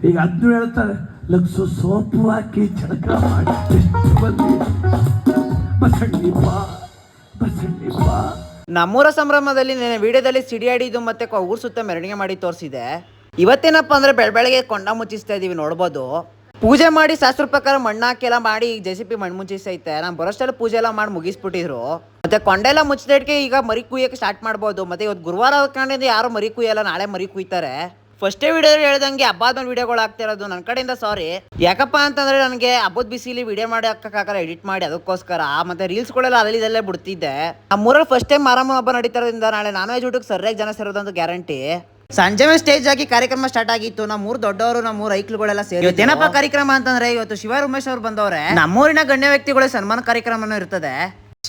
ಈಗ ಅದನ್ನು ಹೇಳ್ತಾರೆ, ಲಕ್ಸು ಸೋಪು ಹಾಕಿ ಚಳಕ ಮಾಡಿ ಬಂದಿ ಬಸಣ್ಣಿ ಬಾ ಬಸಣ್ಣಿ ಬಾ. ನಮ್ಮೂರ ಸಂಭ್ರಮದಲ್ಲಿ ನಾನು ವಿಡಿಯೋದಲ್ಲಿ ಸಿಡಿಯಾಡಿದ್ದು ಮತ್ತೆ ಊರ್ ಸುತ್ತ ಮೆರವಣಿಗೆ ಮಾಡಿ ತೋರಿಸಿದೆ. ಇವತ್ತೇನಪ್ಪ ಅಂದ್ರೆ ಬೆಳಗ್ಗೆ ಕೊಂಡ ಮುಚ್ಚಿಸ್ತಾ ಇದೀವಿ, ನೋಡ್ಬೋದು. ಪೂಜೆ ಮಾಡಿ ಶಾಸ್ತ್ರ ಪ್ರಕಾರ ಮಣ್ಣು ಹಾಕೆಲ್ಲ ಮಾಡಿ JCB ಮಣ್ಣು ಮುಚ್ಚಿಸ್ತೈತೆ. ನಾನು ಬರೋಷ್ಟೆಲ್ಲ ಪೂಜೆ ಎಲ್ಲ ಮಾಡಿ ಮುಗಿಸ್ಬಿಟ್ಟಿದ್ರು. ಮತ್ತೆ ಕೊಂಡೆಲ್ಲ ಮುಚ್ಚಿದಕ್ಕೆ ಈಗ ಮರಿ ಕುಯ್ಯಕ್ಕೆ ಸ್ಟಾರ್ಟ್ ಮಾಡ್ಬೋದು. ಮತ್ತೆ ಇವತ್ತು ಗುರುವಾರ ಕಂಡಿದ್ದು ಯಾರು ಮರಿ ಕುಯ್ಯಲ್ಲ, ನಾಳೆ ಮರಿ ಕುಯ್ತಾರೆ. ಫಸ್ಟೇ ವಿಡಿಯೋ ಹೇಳ್ದಂಗೆ ಹಬ್ಬದ ಮೇಲೆ ವಿಡಿಯೋಗಳು ಆಗ್ತಿರೋದು ನನ್ನ ಕಡೆಯಿಂದ ಸಾರಿ. ಯಾಕಪ್ಪ ಅಂತಂದ್ರೆ ನನಗೆ ಹಬ್ಬದ ಬಿಸಿಲಿ ವಿಡಿಯೋ ಮಾಡಿ ಹಾಕಕ್ಕಾಗಲ್ಲ, ಎಡಿಟ್ ಮಾಡಿ, ಅದಕ್ಕೋಸ್ಕರ. ಮತ್ತೆ ರೀಲ್ಸ್ಗಳೆಲ್ಲ ಅಲ್ಲಿದಲ್ಲೇ ಬಿಡ್ತಿದ್ದೆ. ನಮ್ಮೂರಲ್ಲಿ ಫಸ್ಟ್ ಟೈಮ್ ಮಾರಮ್ಮ ಹಬ್ಬ ನಡೀತಾರೋದ್ರಿಂದ ನಾಳೆ ನಾನ್ ವೆಜ್ ಊಟಕ್ಕೆ ಸರಿಯಾಗಿ ಜನ ಸೇರೋದಂತ ಗ್ಯಾರಂಟಿ. ಸಂಜೆ ಮೇಲೆ ಸ್ಟೇಜ್ ಆಗಿ ಕಾರ್ಯಕ್ರಮ ಸ್ಟಾರ್ಟ್ ಆಗಿತ್ತು. ನಮ್ಮೂರ್ ದೊಡ್ಡವರು, ನಮ್ಮೂರ್ ಐಕ್ಳುಗಳೆಲ್ಲ ಸೇರಿ ಇವತ್ತೇನಪ್ಪ ಕಾರ್ಯಕ್ರಮ ಅಂತಂದ್ರೆ ಇವತ್ತು ಶಿವ ಉಮೇಶ್ ಅವ್ರು ಬಂದವ್ರೆ. ನಮ್ಮೂರಿನ ಗಣ್ಯ ವ್ಯಕ್ತಿಗಳ ಸನ್ಮಾನ ಕಾರ್ಯಕ್ರಮನೂ ಇರ್ತದೆ.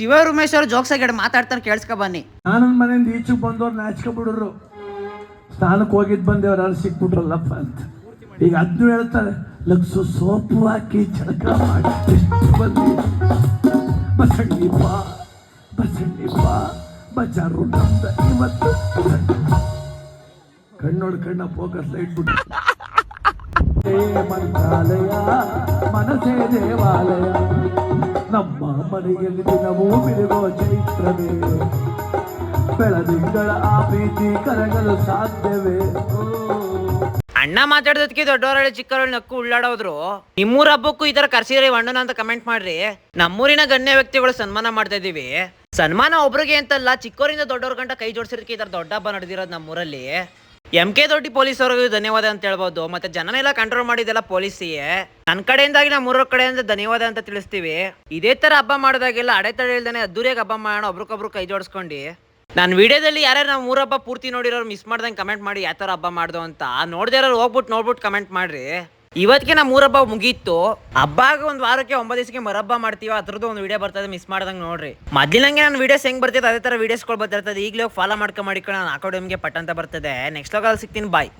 ಶಿವ ಉಮೇಶ್ ಅವ್ರು ಜೋಕ್ಸ್ ಆಗಿ ಮಾತಾಡ್ತಾರೆ, ಕೇಳಿಸ್ಕೊ ಬನ್ನಿ. ನಾನು ಮನೆಯಿಂದ ಈಚೆಗೆ ಬಂದವ್ರು ನಾಚ್ಕೊಬಿಡ್ರು, ಸ್ನಾನಕ್ಕೆ ಹೋಗಿದ್ ಬಂದೇವ್ರು ಅಲ್ಲಿ ಸಿಕ್ಬಿಟ್ರಲ್ಲಪ್ಪ ಅಂತ. ಈಗ ಅದನ್ನು ಹೇಳ್ತಾರೆ, ಲಕ್ಸು ಸೋಪು ಹಾಕಿ ಚಳಕ ಮಾಡಿ ಬಂದಿ ಬಸಣ್ಣಿ ಬಾ ಬಸಣ್ಣಿ ಬಾ ಬಜಾರು ನಮ್ದ ಇವತ್ತು. ಕಣ್ಣೋಡ್ ಕಣ್ಣ ಫೋಕಸ್ ಇಟ್ಬಿಟ್ಟು ಮಂತ್ರಾಲಯ ಮನಸೇ ದೇವಾಲಯ, ನಮ್ಮ ಮನೆಯಲ್ಲಿ ದಿನವೂ ಬಿಡುಗೋ ಚೈತ್ರವೇ, ಬೆಳದಿಂಗಳ ಆ ಪ್ರೀತಿ ಕರಗಲು ಸಾಧ್ಯವೇ. ಅಣ್ಣ ಮಾತಾಡೋದಕ್ಕೆ ದೊಡ್ಡವರಳೆ ಚಿಕ್ಕವರಳೆ ನಕ್ಕು ಉಳ್ಳಾಡೋದ್ರು. ನಿಮ್ಮೂರ ಹಬ್ಬಕ್ಕೂ ಈ ತರ ಕರ್ಸಿದ್ರಿ ಅಣ್ಣನ ಅಂತ ಕಮೆಂಟ್ ಮಾಡ್ರಿ. ನಮ್ಮೂರಿನ ಗಣ್ಯ ವ್ಯಕ್ತಿಗಳು ಸನ್ಮಾನ ಮಾಡ್ತಾ ಇದೀವಿ. ಸನ್ಮಾನ ಒಬ್ರಿಗೆ ಅಂತಲ್ಲ, ಚಿಕ್ಕವರಿಂದ ದೊಡ್ಡವ್ರ ಗಂಟ ಕೈ ಜೋಡಿಸಿರೋದಕ್ಕೆ ಈ ತರ ದೊಡ್ಡ ಹಬ್ಬ ನಡೆದಿರೋದು ನಮ್ಮೂರಲ್ಲಿ. MK ದೊಡ್ಡಿ ಪೊಲೀಸ್ ಅವ್ರಿಗೂ ಧನ್ಯವಾದ ಅಂತ ಹೇಳ್ಬೋದು. ಮತ್ತೆ ಜನನೆಲ್ಲ ಕಂಟ್ರೋಲ್ ಮಾಡಿದೆಲ್ಲ ಪೊಲೀಸಿಗೆ. ನನ್ನ ಕಡೆಯಿಂದಾಗಿ ನಮ್ಮೂರ ಕಡೆಯಿಂದ ಧನ್ಯವಾದ ಅಂತ ತಿಳಿಸ್ತೀವಿ. ಇದೇ ತರ ಹಬ್ಬ ಮಾಡಿದಾಗೆಲ್ಲ ಅಡೆತಡೆ ಇಲ್ದಾನೆ ಅದ್ದೂರಿಯಾಗಿ ಹಬ್ಬ ಮಾಡೋಣ, ಒಬ್ರಿಗೊಬ್ರು ಕೈ ಜೋಡಿಸ್ಕೊಂಡು. ನಾನು ವಿಡಿಯೋದಲ್ಲಿ ಯಾರ್ಯಾರು ನಾವು ಮೂರ ಹಬ್ಬ ಪೂರ್ತಿ ನೋಡಿರೋರು ಮಿಸ್ ಮಾಡ್ದಂಗೆ ಕಮೆಂಟ್ ಮಾಡಿ ಯಾವ ಥರ ಹಬ್ಬ ಮಾಡ್ದು ಅಂತ. ನೋಡ್ದೇ ಇರೋರು ನೋಡ್ಬಿಟ್ಟು ಕಮೆಂಟ್ ಮಾಡ್ರಿ. ಇವತ್ತಿಗೆ ನಮ್ಮ ಮೂರ ಹಬ್ಬ ಮುಗೀತು. ಹಬ್ಬ ಆಗ ಒಂದು ವಾರಕ್ಕೆ 9 ದಿವಸಕ್ಕೆ ಮರಬ್ಬ ಮಾಡ್ತೀವಿ, ಅದ್ರದ್ದು ಒಂದು ವಿಡಿಯೋ ಬರ್ತದೆ, ಮಿಸ್ ಮಾಡ್ದಂಗೆ ನೋಡ್ರಿ. ಮೊದಲಿನಂಗೆ ನಾನು ವಿಡಿಯೋಸ್ ಹೆಂಗೆ ಬರ್ತಿದೆ ಅದೇ ಥರ ವಿಡಿಯೋಸ್ಗಳು ಬರ್ತಿರ್ತದೆ. ಈಗಲೇ ಫಾಲೋ ಮಾಡ್ಕೊಂಡು ನಾನು ಹಾಕೋದು ನಿಮಗೆ ಪಟ್ ಅಂತ ಬರ್ತದೆ. ನೆಕ್ಸ್ಟ್ ಲಾಗಲ್ಲಿ ಸಿಗ್ತೀನಿ, ಬಾಯ್.